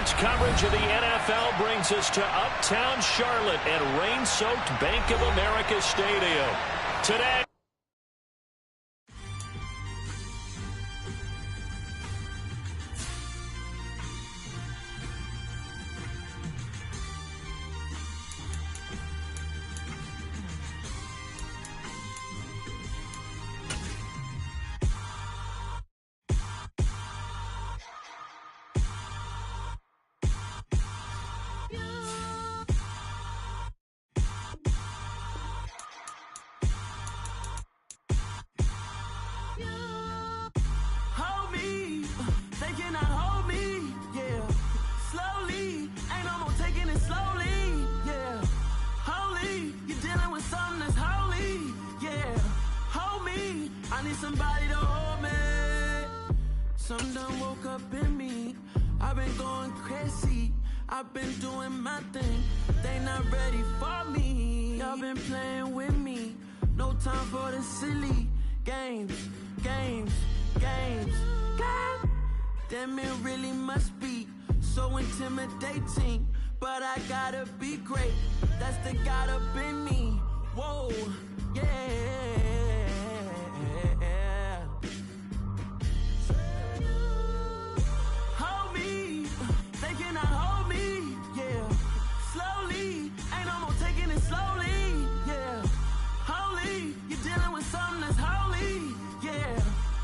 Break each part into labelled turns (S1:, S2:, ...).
S1: Sports coverage of the NFL brings us to uptown Charlotte at rain-soaked Bank of America Stadium. Today,
S2: somebody to hold me. Some done woke up in me. I've been going crazy. I've been doing my thing. They not ready for me. Y'all been playing with me. No time for the silly games. God damn, it really must be so intimidating. But I gotta be great. That's the God up in me. Whoa, yeah. Hold me, they cannot hold me, yeah. Slowly, ain't no more taking it slowly, yeah. Holy, you're dealing with something that's holy, yeah.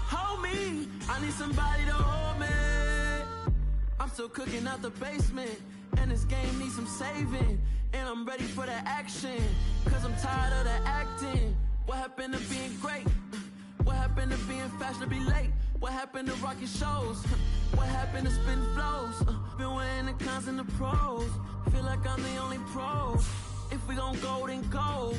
S2: Hold me, I need somebody to hold me. I'm still cooking out the basement, and this game needs some saving. And I'm ready for the action, cause I'm tired of the acting. What happened to being great? What happened to being fashionably late? What happened to rocking shows? What happened to spitting flows? Been wearing the cons and the pros. Feel like I'm the only pro. If we gon' go, then go.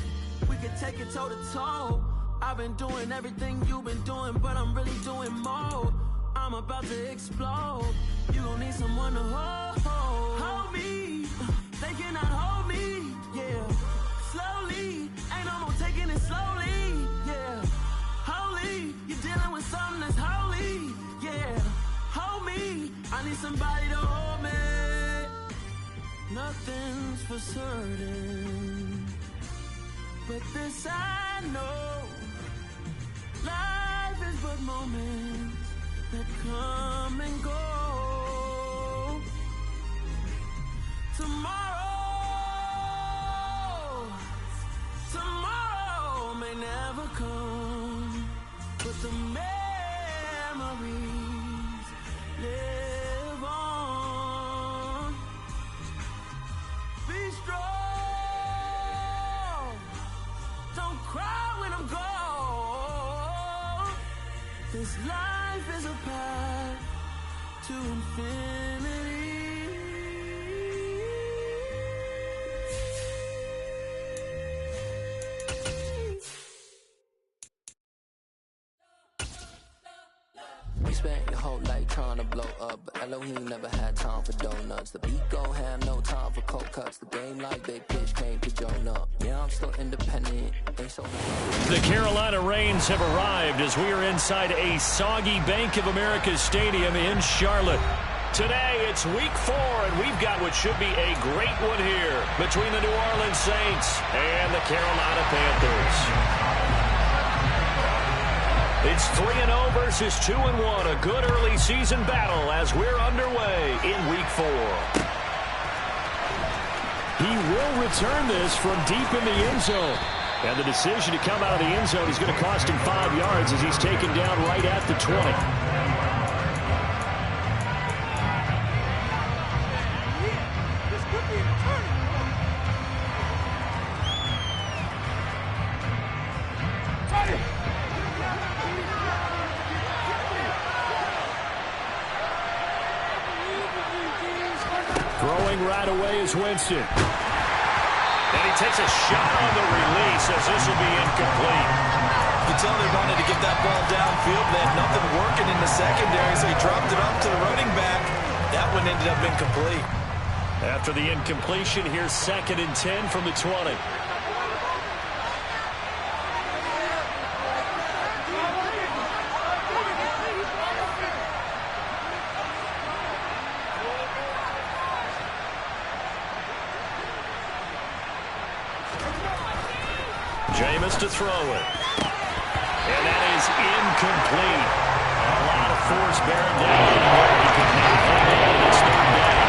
S2: We could take it toe to toe. I've been doing everything you've been doing, but I'm really doing more. I'm about to explode. You gon' need someone to hold me. They cannot hold me, yeah. Slowly, ain't no more taking it slowly, yeah. Holy, you're dealing with something that's holy, yeah. Hold me, I need somebody to hold me. Nothing's for certain, but this I know. Life is but moments that come and go. Tomorrow may never come, but the memories live on. Be strong, don't cry when I'm gone. This life is a path to infinity.
S3: You spent your whole life trying to blow up, but Elohim never had time for donuts. The beat gon' have no time for cold cuts. The game like big pitch came to Jonah. Yeah, I'm still independent. Ain't so
S1: the Carolina Rains have arrived as we are inside a soggy Bank of America Stadium in Charlotte. Today, it's week 4, and we've got what should be a great one here between the New Orleans Saints and the Carolina Panthers. It's 3-0 versus 2-1, a good early season battle as we're underway in week 4. He will return this from deep in the end zone. And the decision to come out of the end zone is going to cost him 5 yards as he's taken down right at the 20. Throwing right away is Winston. And he takes a shot on the release as this will be incomplete.
S4: You can tell they wanted to get that ball downfield. They had nothing working in the secondary, so he dropped it up to the running back. That one ended up incomplete.
S1: After the incompletion, here's 2nd and 10 from the 20. Jameis to throw it. And that is incomplete. A lot of force bearing down on him. He can now hold on. It's third down.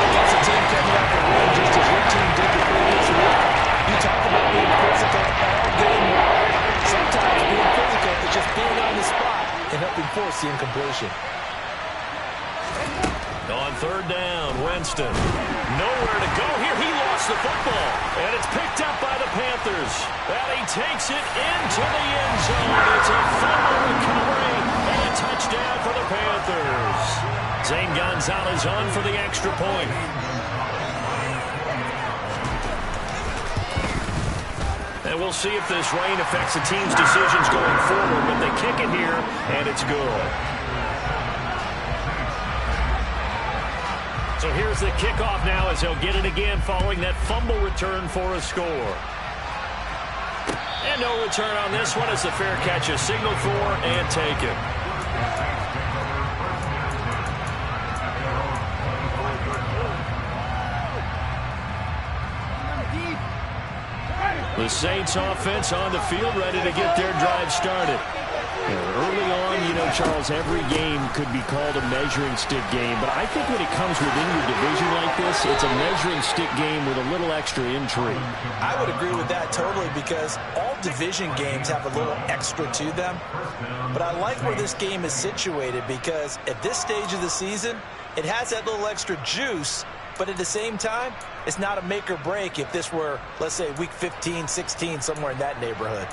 S4: Against a team coming out the win just as your team did the previous week. You talk about being physical all game long. Sometimes being physical is just being on the spot and helping force the incompletion.
S1: On third down, Winston. Nowhere to go here. He lost the football. And it's picked up by the Panthers. And he takes it into the end zone. It's a fumble recovery and a touchdown for the Panthers. Zane Gonzalez on for the extra point. And we'll see if this rain affects the team's decisions going forward. But they kick it here, and it's good. So here's the kickoff now as they'll get it again following that fumble return for a score. And no return on this one as the fair catch is signaled for and taken. The Saints offense on the field ready to get their drive started. Early on, you know, Charles, every game could be called a measuring stick game. But I think when it comes within your division like this, it's a measuring stick game with a little extra intrigue.
S4: I would agree with that totally because all division games have a little extra to them. But I like where this game is situated because at this stage of the season, it has that little extra juice. But at the same time, it's not a make or break if this were, let's say, week 15, 16, somewhere in that neighborhood.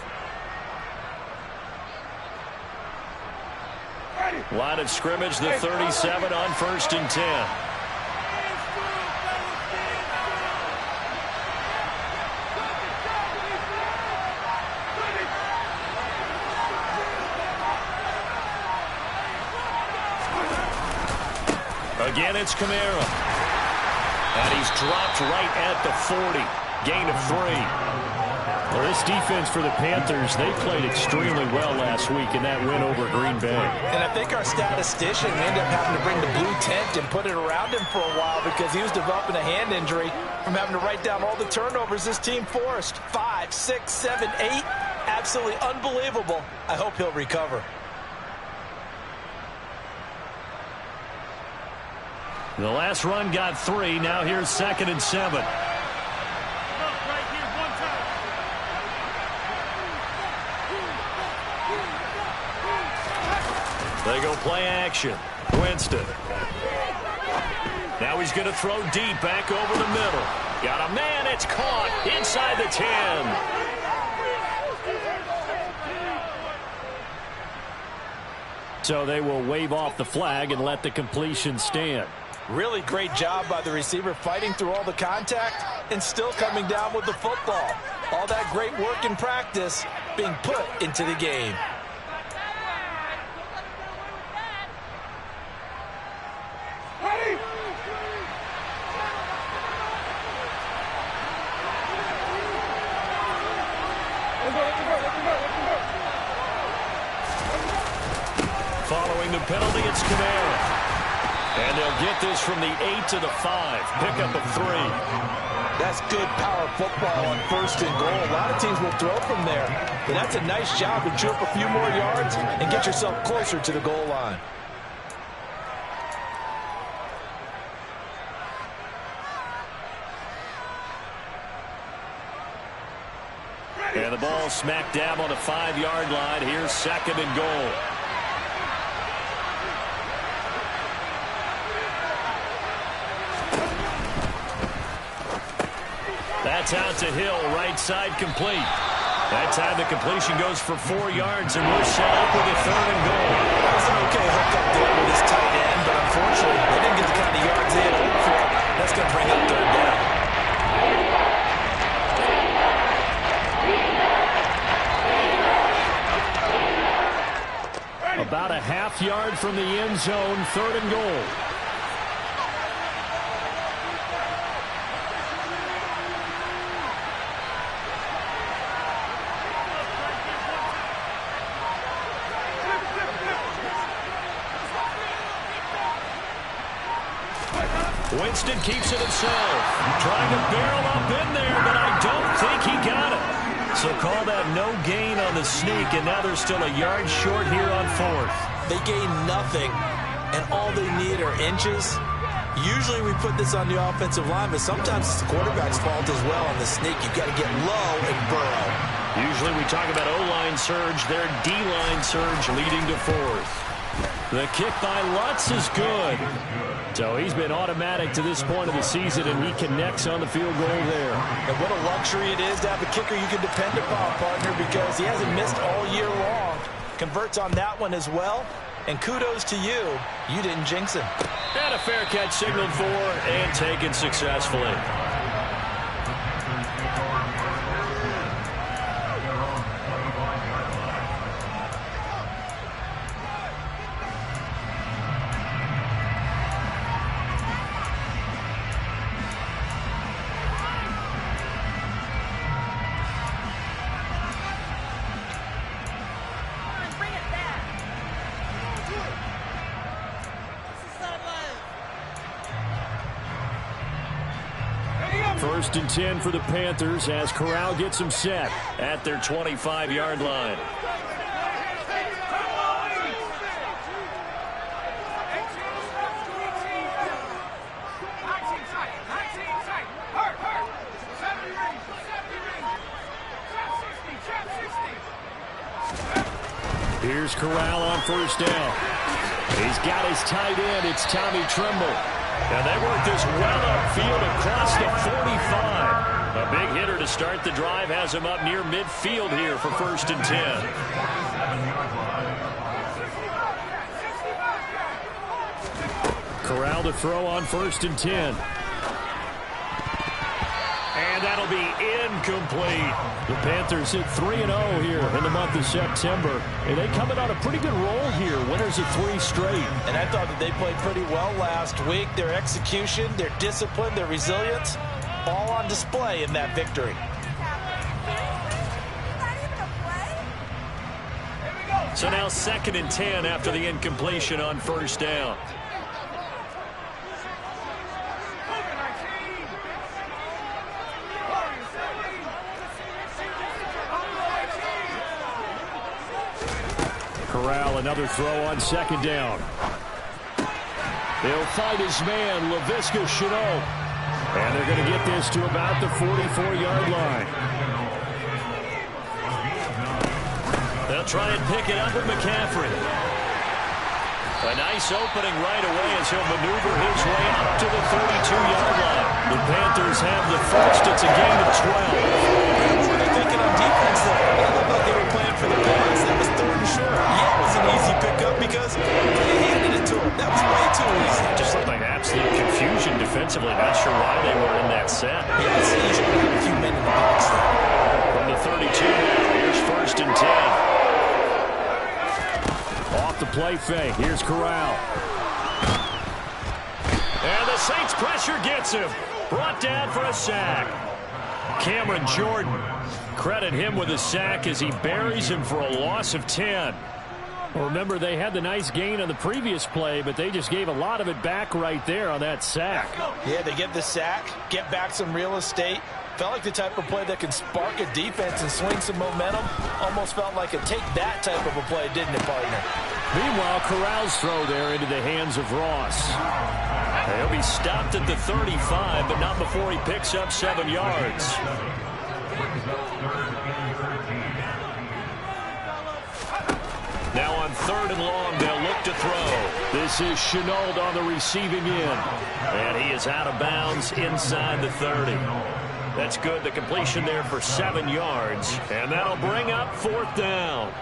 S1: Line of scrimmage, the 37 on 1st and 10. Again, it's Kamara. And he's dropped right at the 40. Gain of 3. Well, this defense for the Panthers, they played extremely well last week in that win over Green Bay.
S4: And I think our statistician ended up having to bring the blue tent and put it around him for a while because he was developing a hand injury from having to write down all the turnovers this team forced. 5, 6, 7, 8. Absolutely unbelievable. I hope he'll recover.
S1: The last run got 3. Now here's 2nd and 7. They go play action. Winston. Now he's going to throw deep back over the middle. Got a man. It's caught inside the 10. So they will wave off the flag and let the completion stand.
S4: Really great job by the receiver fighting through all the contact and still coming down with the football. All that great work in practice being put into the game.
S1: Following the penalty, it's Kamara. And they'll get this from the 8 to the 5. Pickup of 3.
S4: That's good power football on 1st and goal. A lot of teams will throw from there. But that's a nice job to chew up a few more yards and get yourself closer to the goal line.
S1: And the ball smack dab on the 5-yard line. Here's 2nd and goal. That's out to Hill, right side complete. That time the completion goes for 4 yards, and we're set up with a 3rd and goal.
S4: That was an okay hook up there with his tight end, but unfortunately they didn't get the kind of yards they had hoped for. That's going to bring up 3rd down.
S1: About a half yard from the end zone, 3rd and goal. Winston keeps it himself. Trying to barrel up in there, but I don't think he got it. So call that no gain on the sneak, and now they're still a yard short here on 4th.
S4: They gain nothing, and all they need are inches. Usually we put this on the offensive line, but sometimes it's the quarterback's fault as well on the sneak. You've got to get low and burrow.
S1: Usually we talk about O-line surge, their D-line surge leading to 4th. The kick by Lutz is good. So he's been automatic to this point of the season, and he connects on the field goal there.
S4: And what a luxury it is to have a kicker you can depend upon, partner, because he hasn't missed all year long. Converts on that one as well. And kudos to you. You didn't jinx him.
S1: And a fair catch signaled for and taken successfully. First and 10 for the Panthers as Corral gets them set at their 25-yard line. Here's Corral on first down. He's got his tight end. It's Tommy Tremble. And they work this well upfield across the 45. A big hitter to start the drive has him up near midfield here for first and 10. Corral to throw on first and 10. And that'll be incomplete. The Panthers hit 3-0 here in the month of September. And they coming on a pretty good roll here. Winners of 3 straight.
S4: And I thought that they played pretty well last week. Their execution, their discipline, their resilience, all on display in that victory.
S1: So now 2nd and 10 after the incompletion on first down. Corral, another throw on 2nd down. He'll fight his man, Laviska Shenault. And they're going to get this to about the 44-yard line. They'll try and pick it up with McCaffrey. A nice opening right away as he'll maneuver his way up to the 32-yard line. The Panthers have the first. It's a gain of 12.
S4: What were they thinking on defense there? I looked like they were playing for the pass. That was 3rd and short. Yeah, it was an easy pickup because they handed it to him. That was way too easy.
S1: Just looked like absolute confusion defensively. Not sure why they were in that set.
S4: Yeah, it's easy to have a few men in the box there.
S1: From the 32 now, here's first and 10. Off the play fake. Here's Corral. And the Saints pressure gets him. Brought down for a sack. Cameron Jordan. Credit him with a sack as he buries him for a loss of 10. Well, remember, they had the nice gain on the previous play, but they just gave a lot of it back right there on that sack.
S4: Yeah, they get the sack, get back some real estate. Felt like the type of play that can spark a defense and swing some momentum. Almost felt like a take-that type of a play, didn't it, partner?
S1: Meanwhile, Corral's throw there into the hands of Ross. He'll be stopped at the 35, but not before he picks up 7 yards. Now on 3rd and long, they'll look to throw. This is Shenault on the receiving end. And he is out of bounds inside the 30. That's good. The completion there for 7 yards. And that'll bring up 4th down.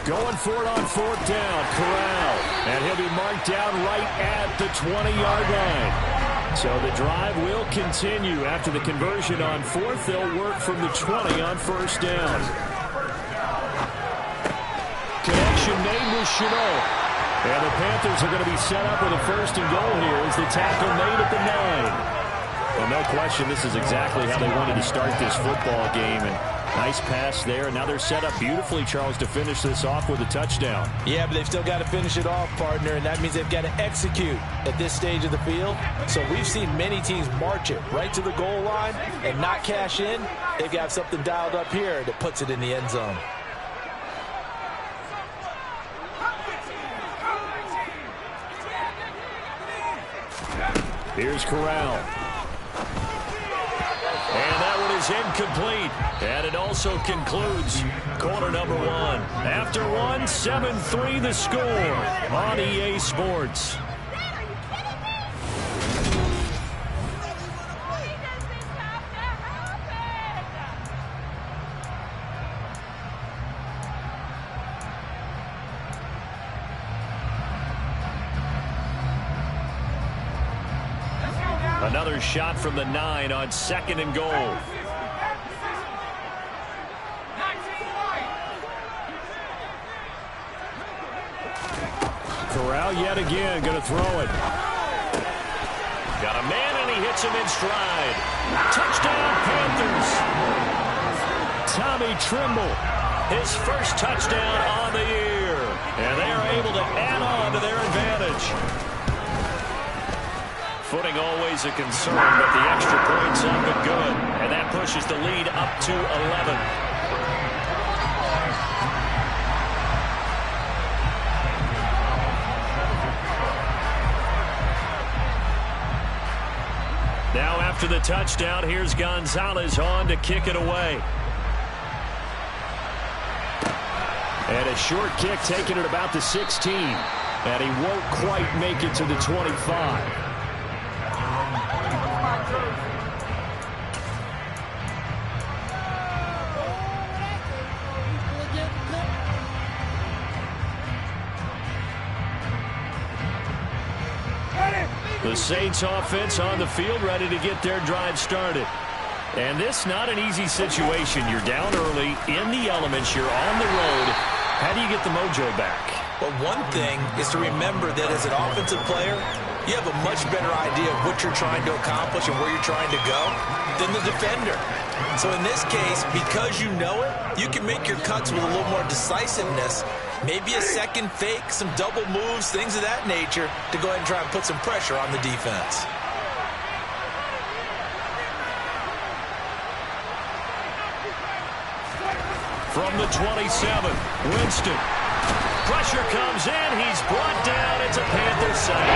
S1: Going for it on 4th down, Corral. And he'll be marked down right at the 20-yard line. So the drive will continue. After the conversion on 4th, they'll work from the 20 on 1st down. Connection made with Shenault. And the Panthers are going to be set up with a 1st and goal here as the tackle made at the 9. Well, no question, this is exactly how they wanted to start this football game. And nice pass there. And now they're set up beautifully, Charles, to finish this off with a touchdown.
S4: Yeah, but they've still got to finish it off, partner, and that means they've got to execute at this stage of the field. So we've seen many teams march it right to the goal line and not cash in. They've got something dialed up here that puts it in the end zone.
S1: Here's Corral. And that one is incomplete. And it also concludes quarter number 1. After 1, 7-3 the score on EA Sports. Another shot from the 9 on 2nd and goal. Corral yet again going to throw it. Got a man and he hits him in stride. Touchdown Panthers. Tommy Trimble, his first touchdown on the year. And they are able to add on to their advantage. Footing always a concern, but the extra point's up and good. And that pushes the lead up to 11. Now after the touchdown, here's Gonzalez on to kick it away. And a short kick taken at about the 16. And he won't quite make it to the 25. The Saints offense on the field, ready to get their drive started. And this not an easy situation. You're down early, in the elements, you're on the road. How do you get the mojo back?
S4: Well, one thing is to remember that as an offensive player, you have a much better idea of what you're trying to accomplish and where you're trying to go than the defender. So in this case, because you know it, you can make your cuts with a little more decisiveness. Maybe a second fake, some double moves, things of that nature to go ahead and try and put some pressure on the defense.
S1: From the 27, Winston. Pressure comes in. He's brought down. It's a Panther sack.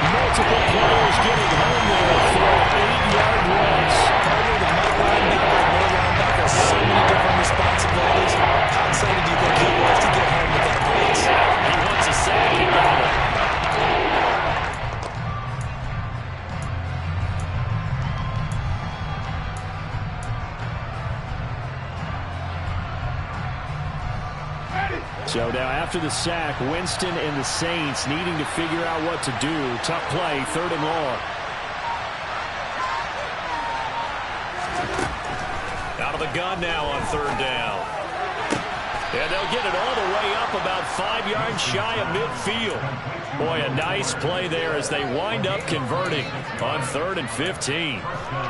S1: Multiple players getting home there for an 8-yard loss.
S4: Probably the linebacker and middle linebacker have so many different responsibilities. How excited do you think he was to get home with that blitz?
S1: He wants a sack. He got it. So now after the sack, Winston and the Saints needing to figure out what to do. Tough play, 3rd and long. Out of the gun now on 3rd down. And they'll get it all the way up about 5 yards shy of midfield. Boy, a nice play there as they wind up converting on 3rd and 15.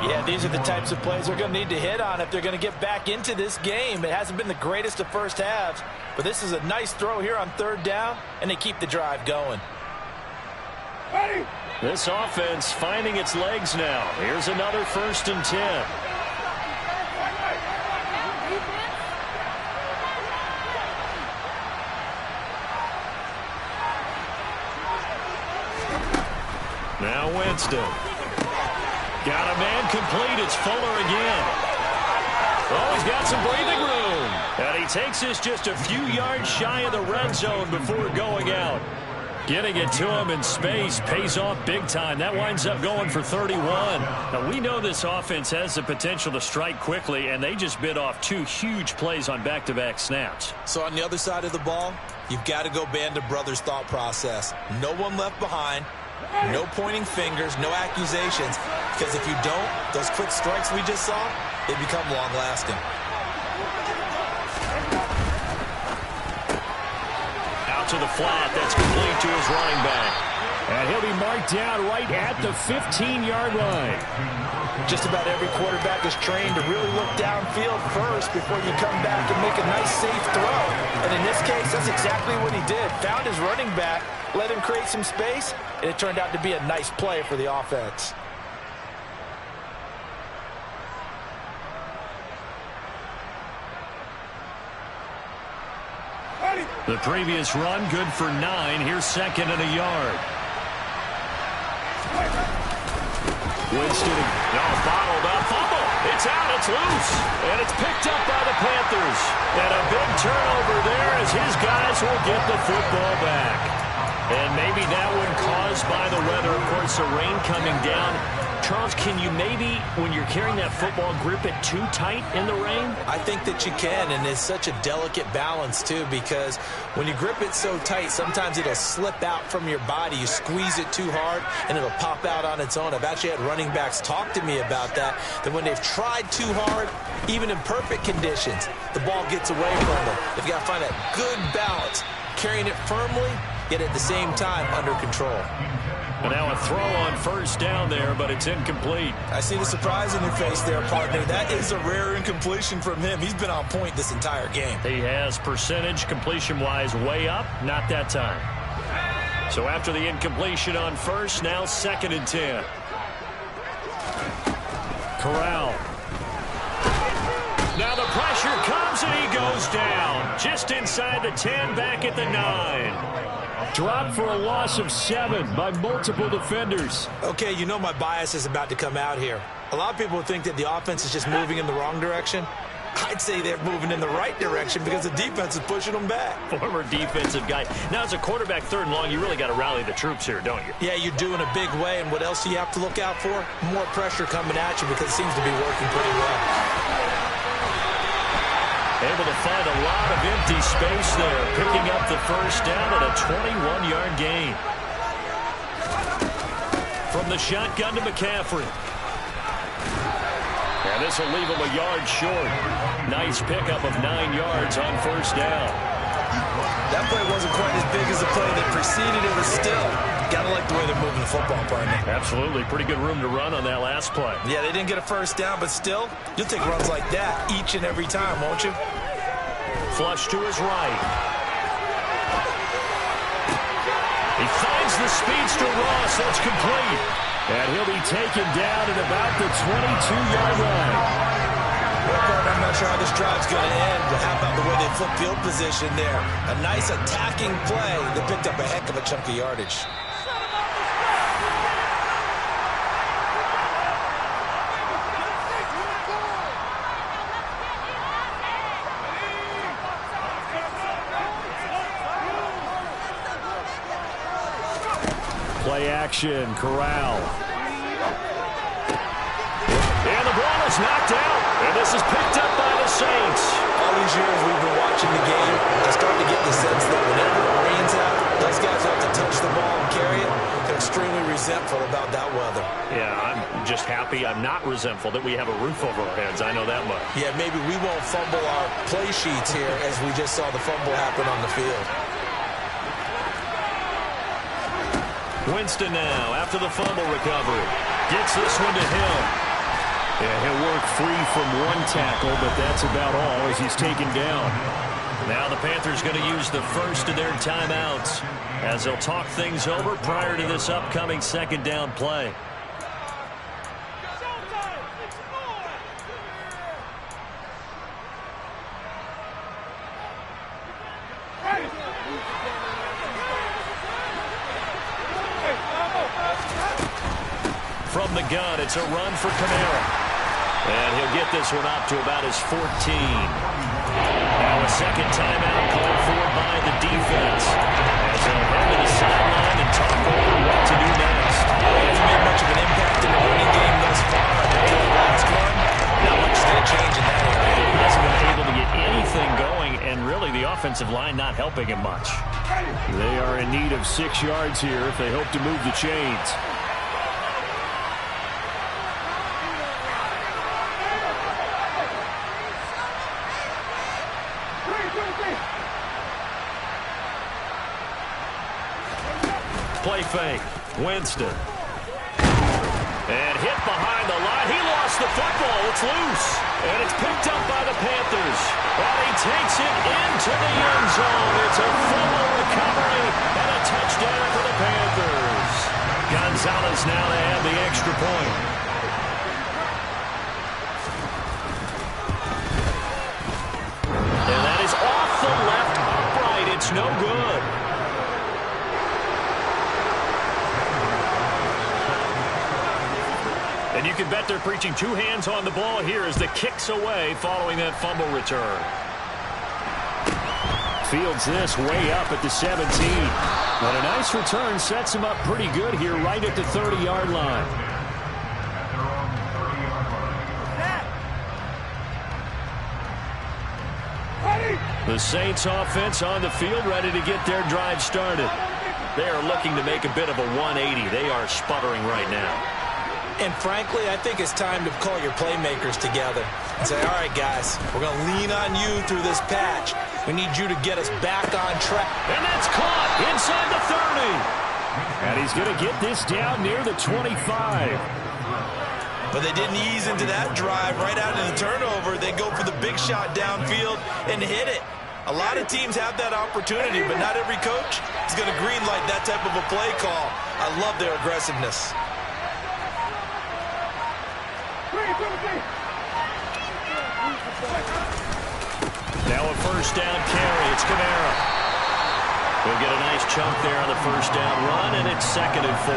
S4: Yeah, these are the types of plays they're going to need to hit on if they're going to get back into this game. It hasn't been the greatest of first halves, but this is a nice throw here on 3rd down, and they keep the drive going.
S1: This offense finding its legs now. Here's another 1st and 10. Now Winston. Got a man complete. It's Fuller again. Oh, he's got some breathing room. And he takes this just a few yards shy of the red zone before going out. Getting it to him in space pays off big time. That winds up going for 31. Now, we know this offense has the potential to strike quickly, and they just bit off 2 huge plays on back-to-back snaps.
S4: So on the other side of the ball, you've got to go Band of Brothers thought process. No one left behind. No pointing fingers, no accusations, because if you don't, those quick strikes we just saw, they become long-lasting.
S1: to the flat. That's complete to his running back.
S5: And he'll be marked down right at the 15-yard line.
S4: Just about every quarterback is trained to really look downfield first before you come back and make a nice, safe throw. And in this case, that's exactly what he did. Found his running back, let him create some space, and it turned out to be a nice play for the offense.
S1: The previous run, good for 9. Here's second and a yard. Winston, bottled up, fumble. It's out, it's loose, and it's picked up by the Panthers. And a big turnover there as his guys will get the football back. And maybe that one caused by the weather. Of course, the rain coming down. Charles, can you maybe, when you're carrying that football, grip it too tight in the rain?
S4: I think that you can, and it's such a delicate balance, too, because when you grip it so tight, sometimes it'll slip out from your body. You squeeze it too hard, and it'll pop out on its own. I've actually had running backs talk to me about that when they've tried too hard, even in perfect conditions, the ball gets away from them. They've got to find that good balance, carrying it firmly, yet at the same time under control.
S1: And now a throw on first down there, but it's incomplete.
S4: I see the surprise in your face there, partner. That is a rare incompletion from him. He's been on point this entire game.
S1: He has percentage completion-wise way up, not that time. So after the incompletion on first, now 2nd and 10. Corral. Now the pressure comes and he goes down. Just inside the 10, back at the 9.
S5: Dropped for a loss of 7 by multiple defenders.
S4: Okay, you know my bias is about to come out here. A lot of people think that the offense is just moving in the wrong direction. I'd say they're moving in the right direction because the defense is pushing them back.
S1: Former defensive guy. Now, as a quarterback 3rd and long, you really got to rally the troops here, don't you?
S4: Yeah, you're doing a big way, and what else do you have to look out for? More pressure coming at you because it seems to be working pretty well.
S1: Able to find a lot of empty space there, picking up the first down at a 21-yard gain. From the shotgun to McCaffrey. And this will leave him a yard short. Nice pickup of 9 yards on first down.
S4: That play wasn't quite as big as the play that preceded it, but still, gotta like the way they're moving the football, partner.
S1: Absolutely. Pretty good room to run on that last play.
S4: Yeah, they didn't get a first down, but still, you'll take runs like that each and every time, won't you?
S1: Flush to his right. He finds the speedster Ross. That's complete.
S5: And he'll be taken down at about the 22-yard line.
S4: Well, I'm not sure how this drive's going to end, but how about the way they flip field position there? A nice attacking play that picked up a heck of a chunk of yardage.
S5: Play action, Corral.
S1: And the ball is knocked out. And this is picked up by the Saints.
S4: All these years we've been watching the game, I start to get the sense that whenever it rains out, those guys have to touch the ball and carry it. They're extremely resentful about that weather.
S1: Yeah, I'm just happy. I'm not resentful that we have a roof over our heads. I know that much.
S4: Yeah, maybe we won't fumble our play sheets here as we just saw the fumble happen on the field.
S1: Winston now, after the fumble recovery, gets this one to him.
S5: Yeah, he'll work free from one tackle, but that's about all as he's taken down.
S1: Now the Panthers going to use the first of their timeouts as they'll talk things over prior to this upcoming 2nd down play. From the gun, it's a run for Kamara. And he'll get this one up to about his 14. Now a 2nd timeout called for by the defense as they'll head to the sideline and talk over what to do next.
S4: He hasn't made much of an impact in the running game thus far. After the last one, not much is going to change in that area.
S1: He hasn't been able to get anything going, and really the offensive line not helping him much.
S5: They are in need of 6 yards here if they hope to move the chains.
S1: play fake. Winston. And hit behind the line. He lost the football. It's loose. And it's picked up by the Panthers. And he takes it into the end zone. It's a fumble recovery and a touchdown for the Panthers. Gonzalez now to have the extra point. And that is off the left upright. It's no good. And you can bet they're preaching two hands on the ball here as the kick's away following that fumble return. Fields this way up at the 17. But a nice return sets him up pretty good here right at the 30-yard line. The Saints offense on the field ready to get their drive started. They are looking to make a bit of a 180. They are sputtering right now.
S4: And frankly, I think it's time to call your playmakers together and say, all right, guys, we're going to lean on you through this patch. We need you to get us back on track.
S1: And that's caught inside the 30. And he's going to get this down near the 25.
S4: But they didn't ease into that drive right out of the turnover. They go for the big shot downfield and hit it. A lot of teams have that opportunity, but not every coach is going to greenlight that type of a play call. I love their aggressiveness.
S1: Now a first down carry. It's Kamara. We'll get a nice chunk there on the first down run, and it's 2nd and 4.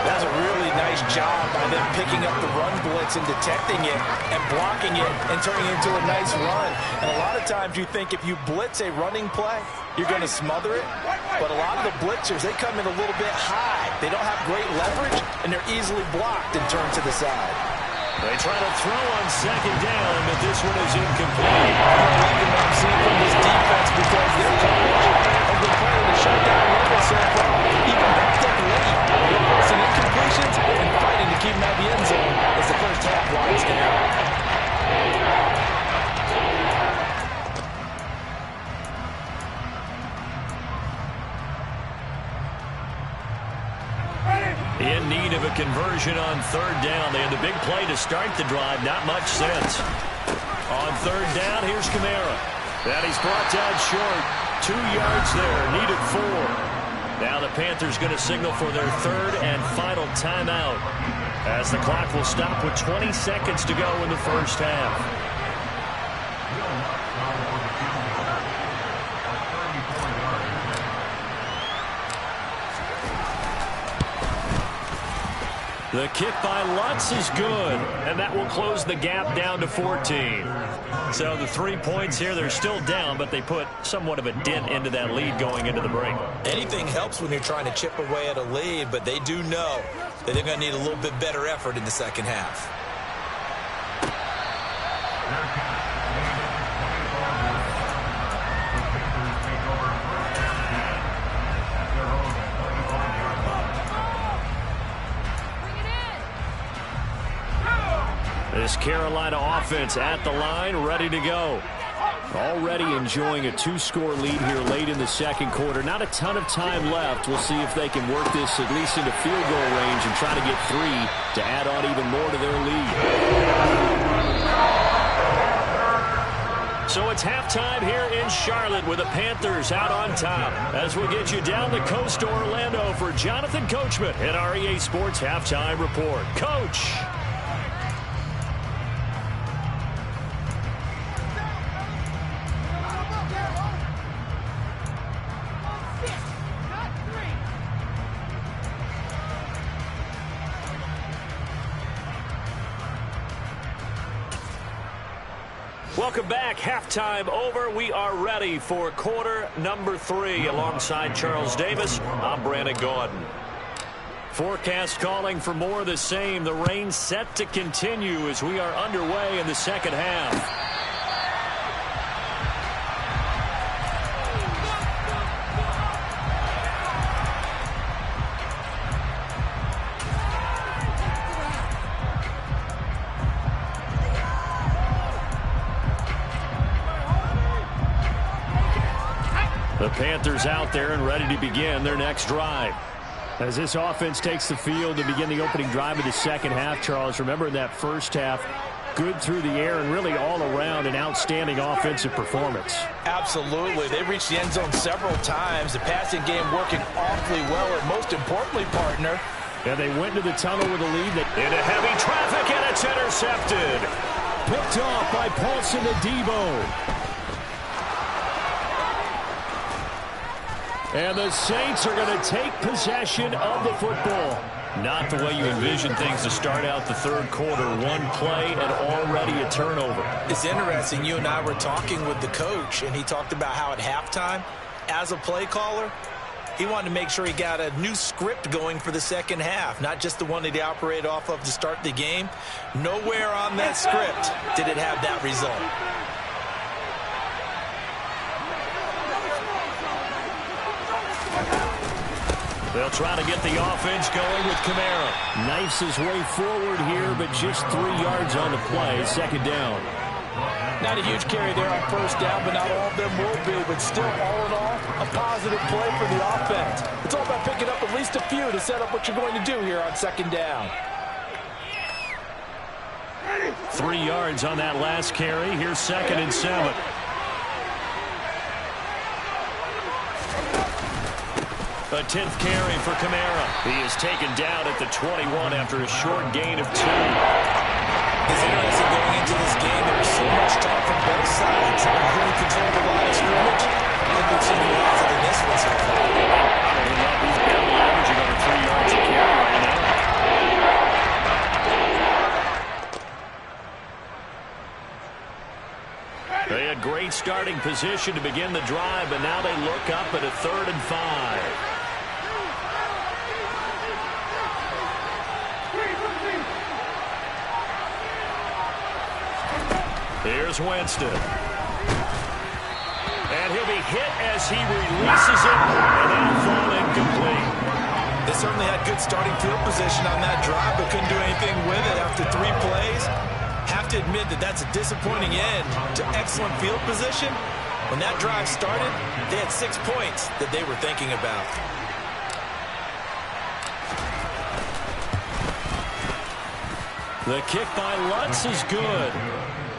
S4: That's a really nice job by them picking up the run blitz and detecting it and blocking it and turning it into a nice run. And a lot of times you think if you blitz a running play, you're going to smother it. But a lot of the blitzers, they come in a little bit high. They don't have great leverage, and they're easily blocked and turned to the side.
S1: They try to throw on 2nd down, but this one is incomplete.
S4: I'm liking what I'm seeing from this defense because their coverage has been playing the shutdown level so far. Even backed up late, they're forcing incompletions and fighting to keep them out of the end zone as the first half winds down.
S1: In need of a conversion on 3rd down. They had the big play to start the drive. Not much sense. On 3rd down, here's Kamara. And he's brought down short. 2 yards there. Needed 4. Now the Panthers going to signal for their 3rd and final timeout as the clock will stop with 20 seconds to go in the first half. The kick by Lutz is good, and that will close the gap down to 14. So the 3 points here, they're still down, but they put somewhat of a dent into that lead going into the break.
S4: Anything helps when you're trying to chip away at a lead, but they do know that they're going to need a little bit better effort in the second half.
S1: This Carolina offense at the line, ready to go. Already enjoying a 2-score lead here late in the second quarter. Not a ton of time left. We'll see if they can work this at least into field goal range and try to get 3 to add on even more to their lead. So it's halftime here in Charlotte with the Panthers out on top. As we get you down the coast to Orlando for Jonathan Coachman at our EA Sports Halftime Report. Coach. Welcome back. Halftime over. We are ready for quarter number 3. Alongside Charles Davis, I'm Brandon Gaudin. Forecast calling for more of the same. The rain set to continue as we are underway in the second half. The Panthers out there and ready to begin their next drive.
S5: As this offense takes the field to begin the opening drive of the second half, Charles, remember in that first half, good through the air and really all around an outstanding offensive performance.
S4: Absolutely. They reached the end zone several times. The passing game working awfully well, and most importantly, partner.
S5: Yeah, they went to the tunnel with a lead.
S1: Into heavy traffic, and it's intercepted.
S5: Picked off by Paulson Adebo. And the Saints are going to take possession of the football.
S1: Not the way you envision things to start out the third quarter. One play and already a turnover.
S4: It's interesting. You and I were talking with the coach, and he talked about how at halftime, as a play caller, he wanted to make sure he got a new script going for the second half, not just the one that he operated off of to start the game. Nowhere on that script did it have that result.
S1: They'll try to get the offense going with Kamara.
S5: Knifes his way forward here, but just 3 yards on the play. Second down.
S4: Not a huge carry there on first down, but not all of them will be. But still, all in all, a positive play for the offense. It's all about picking up at least a few to set up what you're going to do here on second down.
S1: 3 yards on that last carry. Here's 2nd and 7. A 10th carry for Kamara. He is taken down at the 21 after a short gain of 2.
S4: It's interesting going into this game. There was so much talk from both sides. Who controlled the line of scrimmage? I think we've seen the odds in this one so far.
S1: He's barely averaging over 3 yards a carry right now. They had great starting position to begin the drive, but now they look up at a 3rd and 5. Here's Winston. And he'll be hit as he releases it, and that'll fall incomplete.
S4: They certainly had good starting field position on that drive, but couldn't do anything with it after 3 plays. Have to admit that that's a disappointing end to excellent field position. When that drive started, they had 6 points that they were thinking about.
S1: The kick by Lutz is good.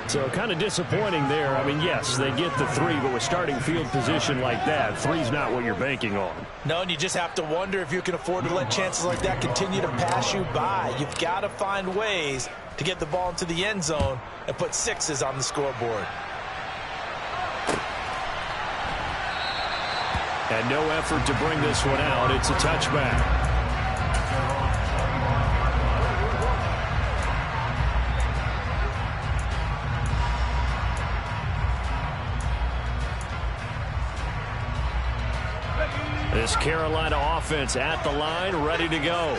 S5: So kind of disappointing there. I mean, yes, they get the 3, but with starting field position like that, 3's not what you're banking on.
S4: No, and you just have to wonder if you can afford to let chances like that continue to pass you by. You've got to find ways to get the ball into the end zone and put 6s on the scoreboard.
S5: And no effort to bring this one out. It's a touchback. This Carolina offense at the line, ready to go.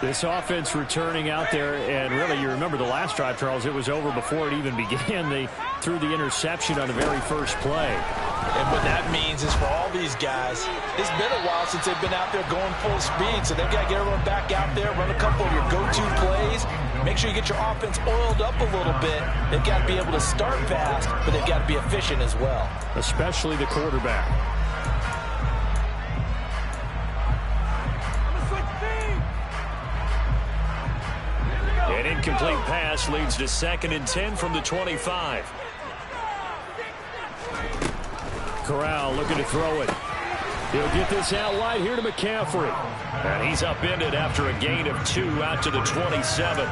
S5: This offense returning out there, and really, you remember the last drive, Charles, it was over before it even began. They threw the interception on the very first play.
S4: And what that means is for all these guys, it's been a while since they've been out there going full speed, so they've got to get everyone back out there, run a couple of your go-to plays, make sure you get your offense oiled up a little bit. They've got to be able to start fast, but they've got to be efficient as well.
S5: Especially the quarterback.
S1: An incomplete pass leads to 2nd and 10 from the 25.
S5: Corral looking to throw it. He'll get this out wide here to McCaffrey.
S1: And he's upended after a gain of 2 out to the 27.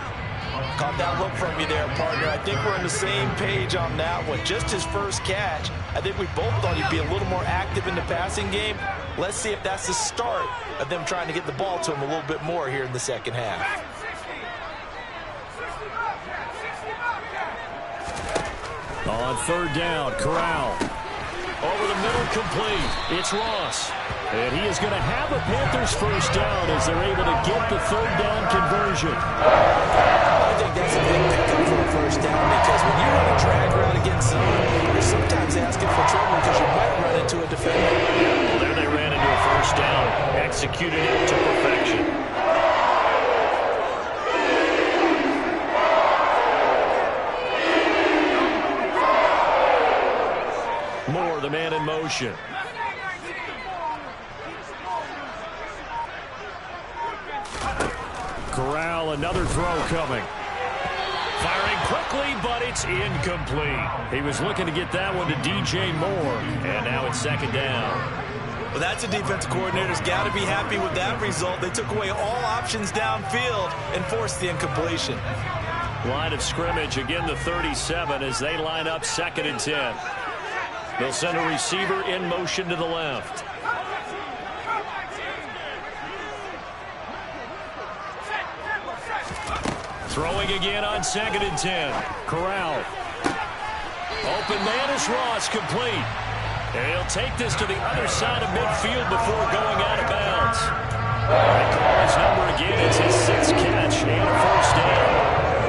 S4: Caught that look from you there, partner. I think we're on the same page on that one. Just his first catch. I think we both thought he'd be a little more active in the passing game. Let's see if that's the start of them trying to get the ball to him a little bit more here in the second half.
S5: On 3rd down, Corral.
S1: Over the middle, complete. It's Ross.
S5: And he is going to have a Panthers first down as they're able to get the 3rd down conversion.
S4: I think that's a big pickup for a first down because when you run a drag route against someone, you're sometimes asking for trouble because you might run into a defender.
S1: Well, there they ran into a first down. Executed it to perfection. Moore, the man in motion.
S5: Corral, another throw coming.
S1: Firing quickly, but it's incomplete.
S5: He was looking to get that one to DJ Moore.
S1: And now it's second down.
S4: Well, that's a defensive coordinator's got to be happy with that result. They took away all options downfield and forced the incompletion.
S1: Line of scrimmage, again the 37 as they line up 2nd and 10. They'll send a receiver in motion to the left. Throwing again on 2nd and 10.
S5: Corral.
S1: Open man is Ross, complete. And he'll take this to the other side of midfield before going out of bounds. They call his number again. It's his 6th catch and a first down.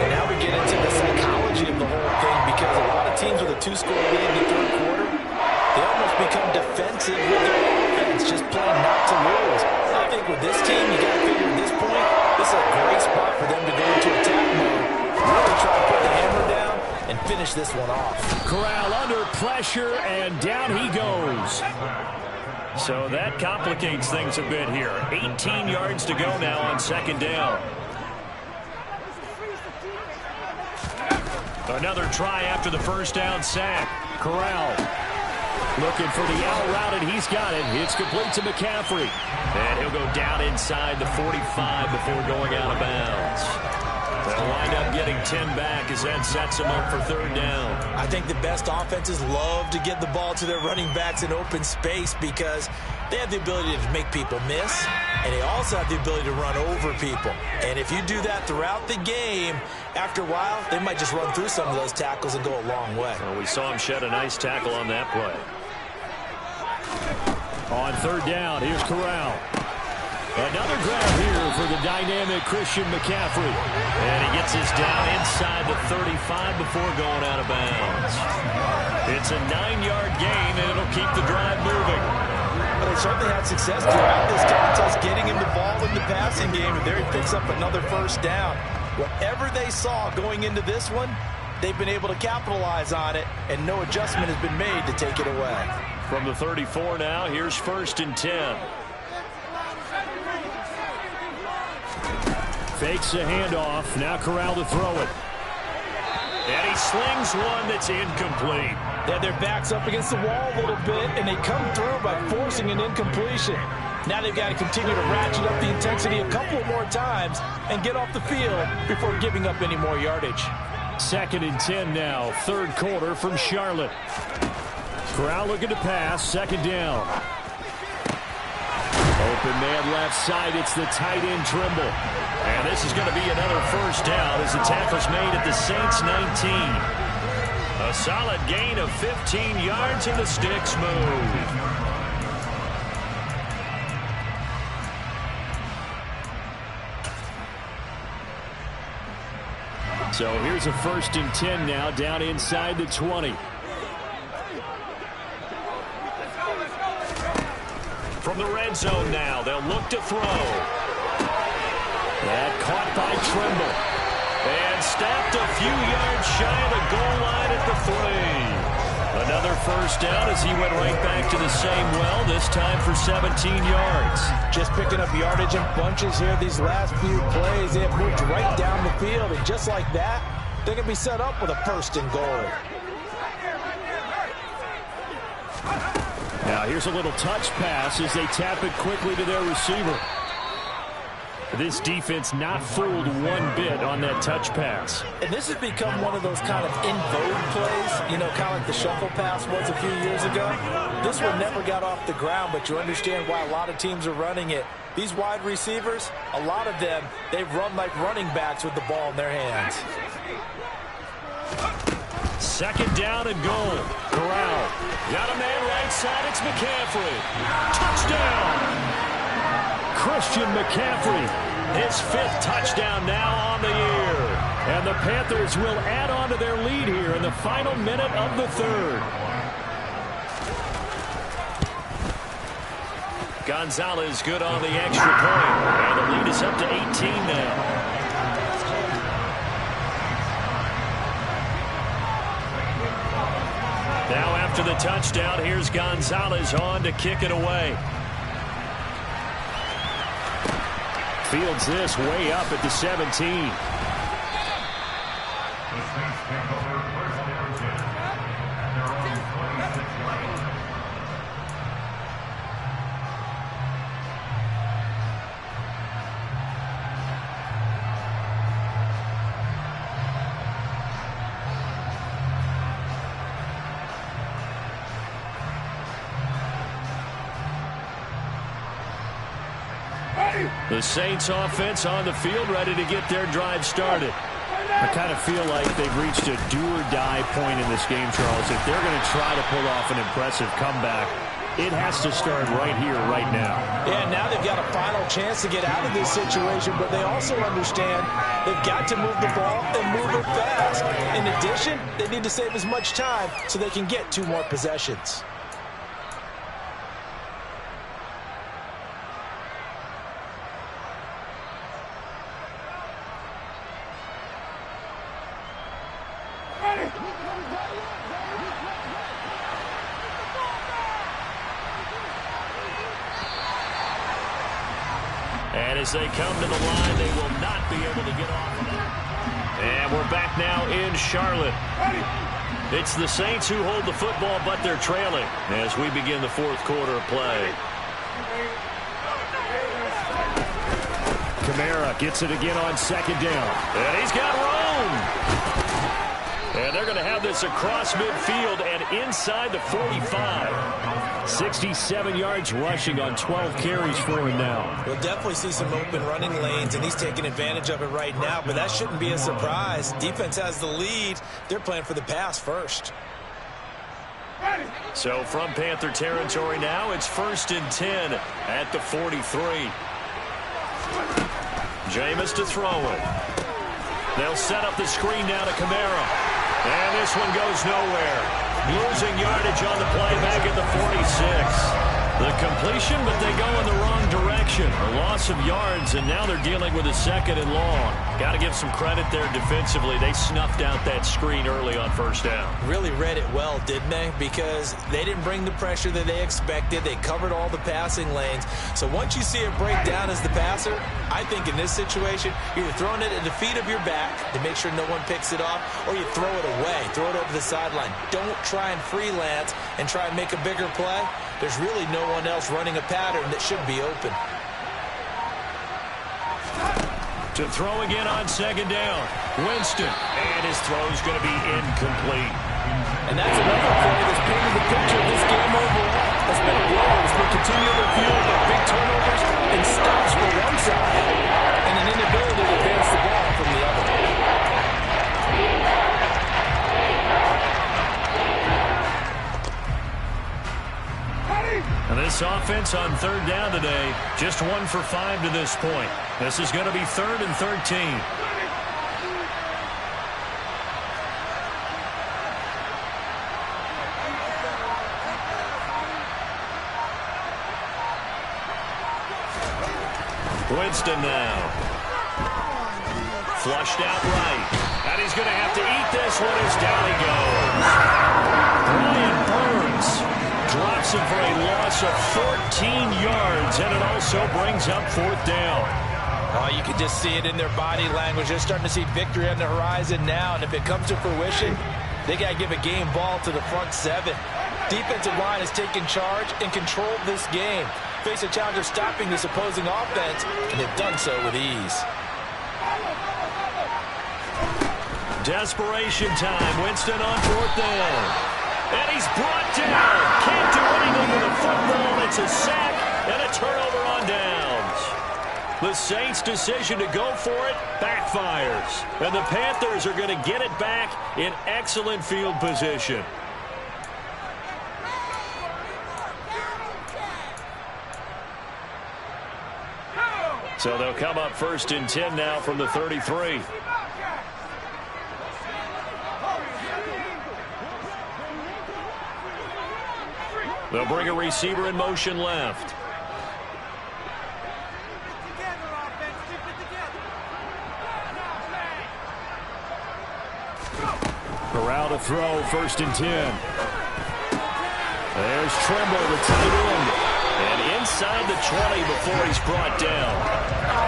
S4: And now we get into the psychology of the whole thing, because a lot of teams with a 2-score lead in the third quarter, they almost become defensive with their offense, just playing not to lose. I think with this team, you got to figure at this point, this is a great spot for them to go into attack mode, really try to put the hammer down and finish this one off.
S5: Corral under pressure, and down he goes.
S1: So that complicates things a bit here. 18 yards to go now on 2nd down. Another try after the first down sack.
S5: Corral looking for the out route, and he's got it. It's complete to McCaffrey.
S1: And he'll go down inside the 45 before going out of bounds. They'll wind up getting 10 back as that sets him up for 3rd down.
S4: I think the best offenses love to get the ball to their running backs in open space, because they have the ability to make people miss, and they also have the ability to run over people. And if you do that throughout the game, after a while, they might just run through some of those tackles and go a long way.
S1: Well, we saw him shed a nice tackle on that play.
S5: On 3rd down, here's Corral. Another grab here for the dynamic Christian McCaffrey.
S1: And he gets his down inside the 35 before going out of bounds. It's a 9-yard gain, and it'll keep the drive moving.
S4: But they certainly had success throughout this contest getting him the ball in the passing game, and there he picks up another first down. Whatever they saw going into this one, they've been able to capitalize on it, and no adjustment has been made to take it away.
S1: From the 34 now, here's 1st and 10.
S5: Fakes a handoff. Now Corral to throw it.
S1: And he slings one that's incomplete.
S4: They have their backs up against the wall a little bit, and they come through by forcing an incompletion. Now they've got to continue to ratchet up the intensity a couple more times and get off the field before giving up any more yardage.
S5: 2nd and 10 now. 3rd quarter from Charlotte. Corral looking to pass. 2nd down. Open man left side. It's the tight end Trimble.
S1: And this is going to be another first down as the tackle's made at the Saints 19. A solid gain of 15 yards and the sticks move.
S5: So here's a 1st and 10 now down inside the 20.
S1: From the red zone now, they'll look to throw.
S5: That caught by Trimble.
S1: And stopped a few yards shy of the goal line at the 3. Another first down as he went right back to the same well, this time for 17 yards.
S4: Just picking up yardage in bunches here these last few plays. They have moved right down the field, and just like that, they're going to be set up with a 1st and goal.
S5: Now here's a little touch pass as they tap it quickly to their receiver. This defense not fooled one bit on that touch pass.
S4: And this has become one of those kind of in vogue plays, you know, kind of like the shuffle pass was a few years ago. This one never got off the ground, but you understand why a lot of teams are running it. These wide receivers, a lot of them, they run like running backs with the ball in their hands.
S1: 2nd down and goal.
S5: Corral.
S1: Got a man right side. It's McCaffrey. Touchdown.
S5: Christian McCaffrey.
S1: His 5th touchdown now on the year.
S5: And the Panthers will add on to their lead here in the final minute of the 3rd.
S1: Gonzalez good on the extra point. And the lead is up to 18 now. Now after the touchdown, here's Gonzalez on to kick it away.
S5: Fields this way up at the 17. The Saints offense on the field, ready to get their drive started. I kind of feel like they've reached a do-or-die point in this game, Charles. If they're going to try to pull off an impressive comeback, it has to start right here, right now.
S4: Yeah, now they've got a final chance to get out of this situation, but they also understand they've got to move the ball and move it fast. In addition, they need to save as much time so they can get 2 more possessions.
S1: And as they come to the line, they will not be able to get off of it. And we're back now in Charlotte. It's the Saints who hold the football, but they're trailing as we begin the 4th quarter of play.
S5: Kamara gets it again on 2nd down.
S1: And he's got room. And they're going to have this across midfield and inside the 45.
S5: 67 yards rushing on 12 carries for him now.
S4: We'll definitely see some open running lanes, and he's taking advantage of it right now, but that shouldn't be a surprise. Defense has the lead. They're playing for the pass first.
S1: So from Panther territory now, it's 1st and 10 at the 43. Jameis to throw it. They'll set up the screen now to Kamara. And this one goes nowhere. Losing yardage on the play back at the 46. The completion, but they go in the wrong direction. A loss of yards, and now they're dealing with a 2nd and long. Got to give some credit there defensively. They snuffed out that screen early on 1st down.
S4: Really read it well, didn't they? Because they didn't bring the pressure that they expected. They covered all the passing lanes. So once you see it break down as the passer, I think in this situation, you're throwing it at the feet of your back to make sure no one picks it off, or you throw it away, throw it over the sideline. Don't try and freelance and try and make a bigger play. There's really no one else running a pattern that should be open.
S1: To throw again on 2nd down. Winston. And his throw's going to be incomplete.
S4: And that's another play that's painted the picture of this game overall. It's been a blowout. It's been continually fueled by big turnovers and stops for one side and an inability to advance the ball from the other.
S1: And this offense on 3rd down today, just 1 for 5 to this point. This is going to be 3rd and 13. Winston now. Flushed out right. And he's going to have to eat this one as down he goes. Brian Burns drops him for a loss of 14 yards, and it also brings up 4th down.
S4: Oh, you can just see it in their body language. They're starting to see victory on the horizon now, and if it comes to fruition, they got to give a game ball to the front 7. Defensive line has taken charge and controlled this game. Face a challenge of stopping this opposing offense, and they've done so with ease.
S1: Desperation time. Winston on 4th down. And he's brought down. Can't do anything with a football. It's a sack and a turnover on downs. The Saints' decision to go for it backfires. And the Panthers are going to get it back in excellent field position. So they'll come up 1st and 10 now from the 33. They'll bring a receiver in motion left.
S5: Corral to throw, 1st and 10. There's Trimble, the tight end.
S1: And inside the 20 before he's brought down.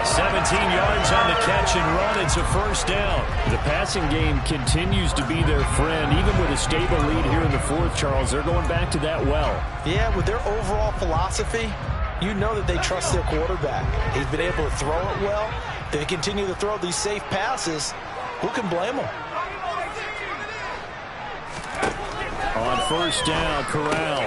S1: 17 yards on the catch and run. It's a first down.
S5: The passing game continues to be their friend. Even with a stable lead here in the fourth, Charles, they're going back to that well.
S4: Yeah, with their overall philosophy, you know that they trust their quarterback. He's been able to throw it well. They continue to throw these safe passes. Who can blame them?
S5: On first down, Corral.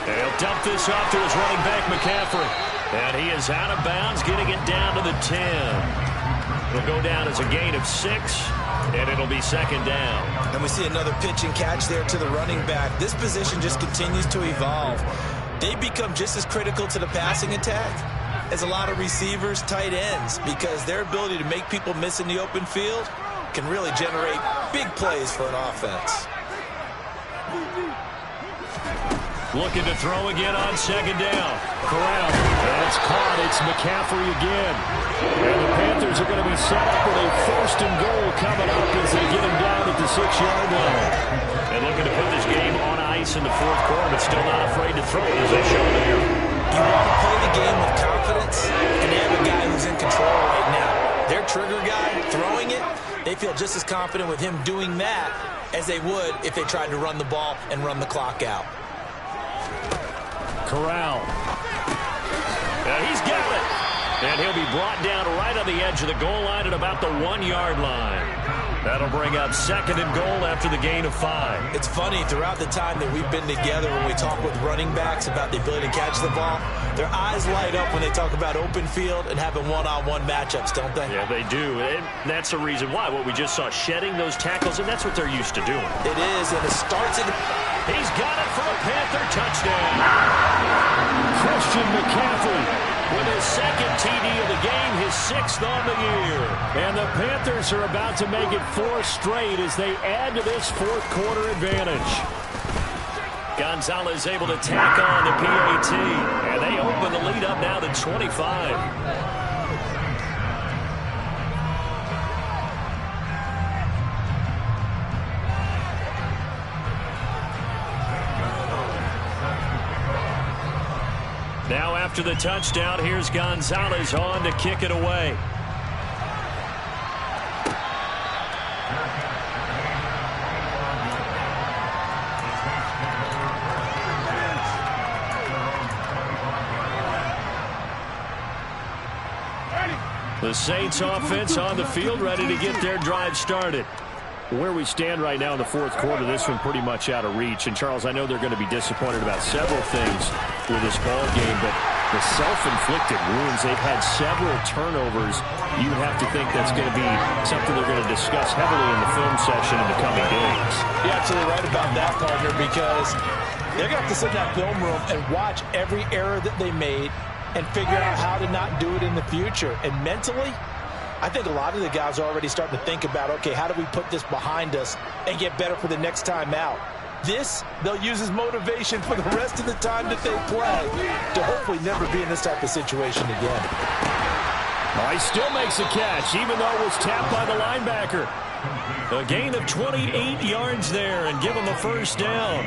S1: He'll dump this off to his running back, McCaffrey. And he is out of bounds, getting it down to the 10. It'll go down as a gain of 6, and it'll be second down.
S4: And we see another pitch and catch there to the running back. This position just continues to evolve. They become just as critical to the passing attack as a lot of receivers, tight ends, because their ability to make people miss in the open field can really generate big plays for an offense.
S1: Looking to throw again on second down. Corral. That's caught. It's McCaffrey again. And the Panthers are going to be set up with a first and goal coming up as they get him down at the 6-yard line. And looking to put this game on ice in the fourth quarter, but still not afraid to throw it as they show there.
S4: You want to play the game with confidence, and they have a guy who's in control right now. Their trigger guy throwing it, they feel just as confident with him doing that as they would if they tried to run the ball and run the clock out.
S5: Corral.
S1: And he's got it. And he'll be brought down right on the edge of the goal line at about the 1-yard line. That'll bring up second and goal after the gain of 5.
S4: It's funny, throughout the time that we've been together, when we talk with running backs about the ability to catch the ball, their eyes light up when they talk about open field and having one-on-one matchups, don't they?
S1: Yeah, they do. And that's the reason why. What we just saw, shedding those tackles, and that's what they're used to doing.
S4: It is, and it starts in...
S1: He's got it for a Panther touchdown.
S5: Christian McCaffrey
S1: with his second TD of the game, his 6th on the year.
S5: And the Panthers are about to make it 4 straight as they add to this fourth quarter advantage.
S1: Gonzalez able to tack on the PAT. And they open the lead up now to 25. Now after the touchdown, here's Gonzalez on to kick it away. The Saints offense on the field, ready to get their drive started.
S5: Where we stand right now in the fourth quarter, this one pretty much out of reach. And, Charles, I know they're going to be disappointed about several things with this ball game, but the self-inflicted wounds, they've had several turnovers. You would have to think that's going to be something they're going to discuss heavily in the film session in the coming days.
S4: You're absolutely right about that, partner, because they're going to have to sit in that film room and watch every error that they made and figure out how to not do it in the future. And mentally, I think a lot of the guys are already starting to think about, okay, how do we put this behind us and get better for the next time out? This, they'll use as motivation for the rest of the time that they play to hopefully never be in this type of situation again.
S5: Oh, he still makes a catch, even though it was tapped by the linebacker.
S1: A gain of 28 yards there and give them a first down.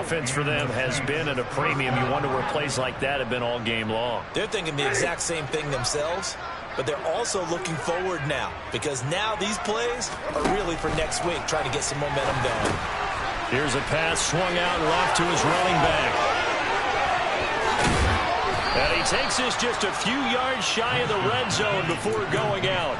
S1: Offense for them has been at a premium. You wonder where plays like that have been all game long.
S4: They're thinking the exact same thing themselves, but they're also looking forward now, because now these plays are really for next week, trying to get some momentum going.
S1: Here's a pass swung out left to his running back. And he takes this just a few yards shy of the red zone before going out.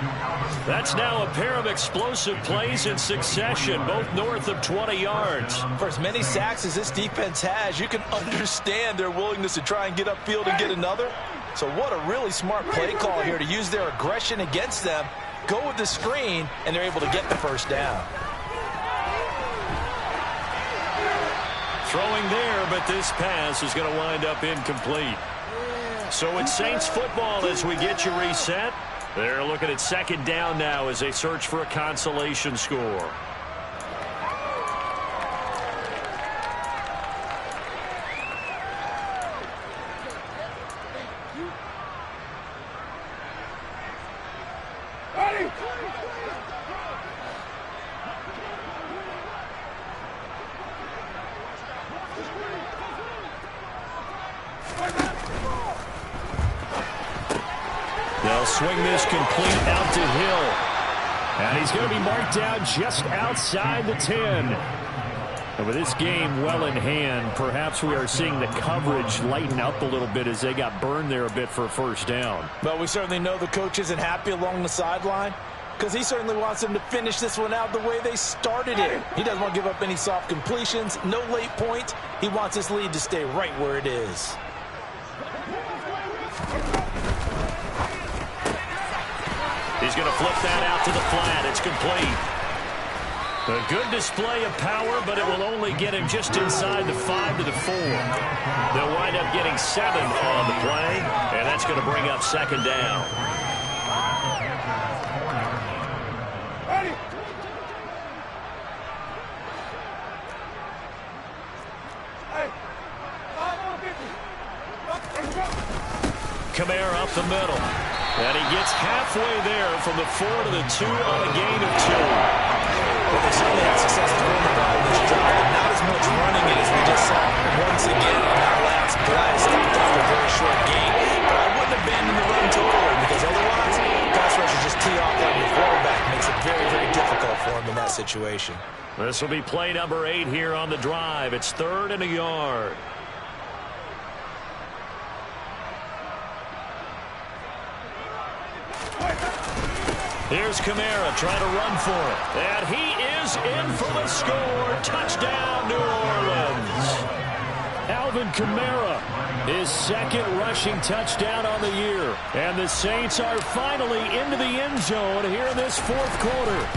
S1: That's now a pair of explosive plays in succession, both north of 20 yards.
S4: For as many sacks as this defense has, you can understand their willingness to try and get upfield and get another. So what a really smart play call here to use their aggression against them, go with the screen, and they're able to get the first down.
S1: Throwing there, but this pass is going to wind up incomplete. So it's Saints football as we get you reset. They're looking at second down now as they search for a consolation score. They'll swing this complete out to Hill. And he's going to be marked down just outside the 10. And with this game well in hand, perhaps we are seeing the coverage lighten up a little bit as they got burned there a bit for a first down.
S4: But we certainly know the coach isn't happy along the sideline because he certainly wants them to finish this one out the way they started it. He doesn't want to give up any soft completions, no late points. He wants his lead to stay right where it is.
S1: He's going to flip that out to the flat. It's complete. A good display of power, but it will only get him just inside the 5 to the 4. They'll wind up getting 7 on the play, and that's going to bring up second down. Kamara up the middle. And he gets halfway there from the 4 to the 2 on a gain of 2.
S4: Well, they certainly had success throwing the ball in this drive, and not as much running it as we just saw once again on that last play. Stopped after a very short gain. But I wouldn't abandon the run totally because otherwise, pass rushers just tee off on your quarterback. Makes it very, very difficult for him in that situation.
S1: This will be play number 8 here on the drive. It's 3rd and a yard. Here's Kamara trying to run for it. And he is in for the score. Touchdown, New Orleans. Alvin Kamara, his second rushing touchdown on the year. And the Saints are finally into the end zone here in this fourth quarter.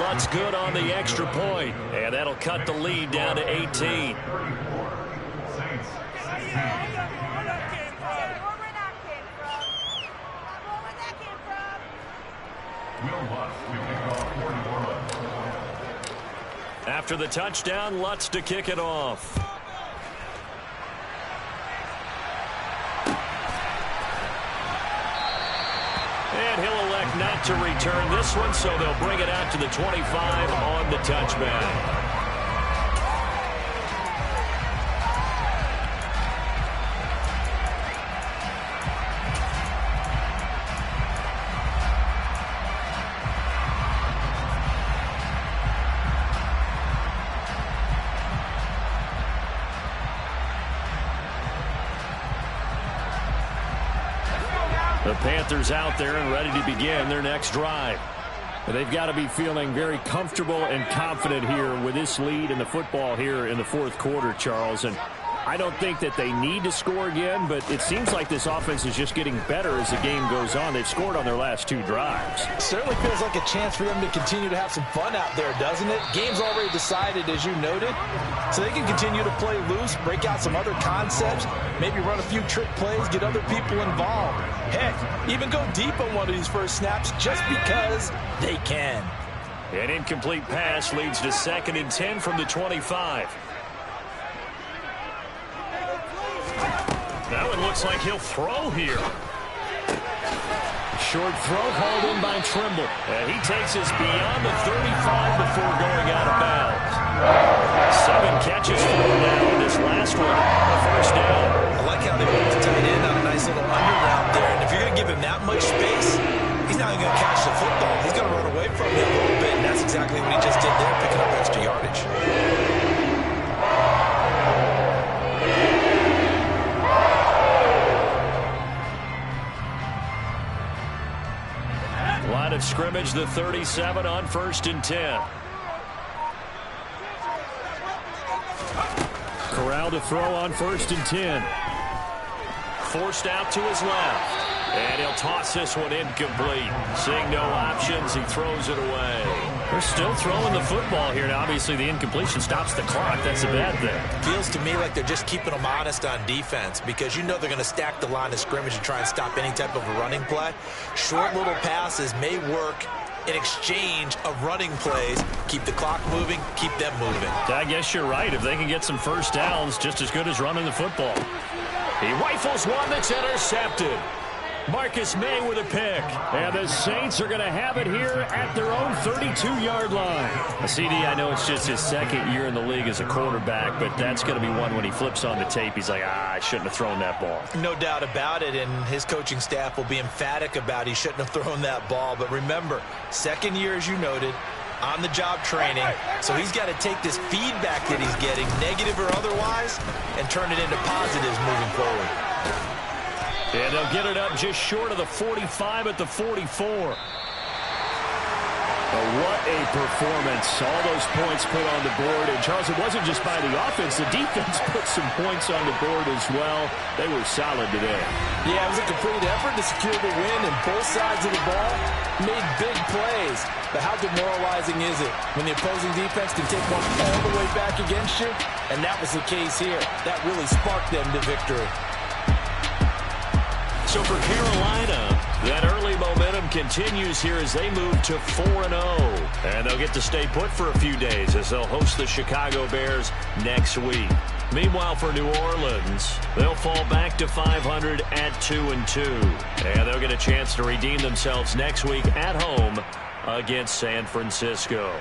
S1: Lutz good on the extra point. And that'll cut the lead down to 18. After the touchdown, Lutz to kick it off. And he'll elect not to return this one, so they'll bring it out to the 25 on the touchback. The Panthers out there and ready to begin their next drive. They've got to be feeling very comfortable and confident here with this lead in the football here in the fourth quarter, Charles. And I don't think that they need to score again, but it seems like this offense is just getting better as the game goes on. They've scored on their last 2 drives.
S4: Certainly feels like a chance for them to continue to have some fun out there, doesn't it? Game's already decided, as you noted, so they can continue to play loose, break out some other concepts, maybe run a few trick plays, get other people involved. Heck, even go deep on one of these first snaps just because they can.
S1: An incomplete pass leads to 2nd and 10 from the 25. That one looks like he'll throw here. Short throw hauled in by Trimble. And he takes us beyond the 35 before going out of bounds. 7 catches for him now. This last one, a first down.
S4: I like how they moved the tight end on a nice little under route there. And if you're going to give him that much space, he's not even going to catch the football. He's going to run away from it a little bit. And that's exactly what he just did there, picking up extra yardage.
S1: Line of scrimmage, the 37 on 1st and 10. Corral to throw on 1st and 10. Forced out to his left. And he'll toss this one incomplete. Seeing no options, he throws it away. They're still throwing the football here. Now, obviously, the incompletion stops the clock. That's a bad thing.
S4: Feels to me like they're just keeping them honest on defense because you know they're going to stack the line of scrimmage and try and stop any type of a running play. Short little passes may work in exchange of running plays. Keep the clock moving, keep them moving.
S1: I guess you're right. If they can get some first downs, just as good as running the football. He rifles one that's intercepted. Marcus May with a pick.
S5: And the Saints are going to have it here at their own 32-yard line.
S1: CD, I know it's just his second year in the league as a quarterback, but that's going to be one when he flips on the tape, he's like, I shouldn't have thrown that ball.
S4: No doubt about it, and his coaching staff will be emphatic about he shouldn't have thrown that ball. But remember, second year, as you noted, on-the-job training, so he's got to take this feedback that he's getting, negative or otherwise, and turn it into positives moving forward.
S1: And they'll get it up just short of the 45 at the 44.
S5: Oh, what a performance. All those points put on the board. And, Charles, it wasn't just by the offense. The defense put some points on the board as well. They were solid today.
S6: Yeah, it was a complete effort to secure the win, and both sides of the ball made big plays. But how demoralizing is it when the opposing defense can take one all the way back against you? And that was the case here. That really sparked them to victory.
S1: So for Carolina, that early momentum continues here as they move to 4-0. And they'll get to stay put for a few days as they'll host the Chicago Bears next week. Meanwhile, for New Orleans, they'll fall back to 500 at 2-2. And they'll get a chance to redeem themselves next week at home against San Francisco.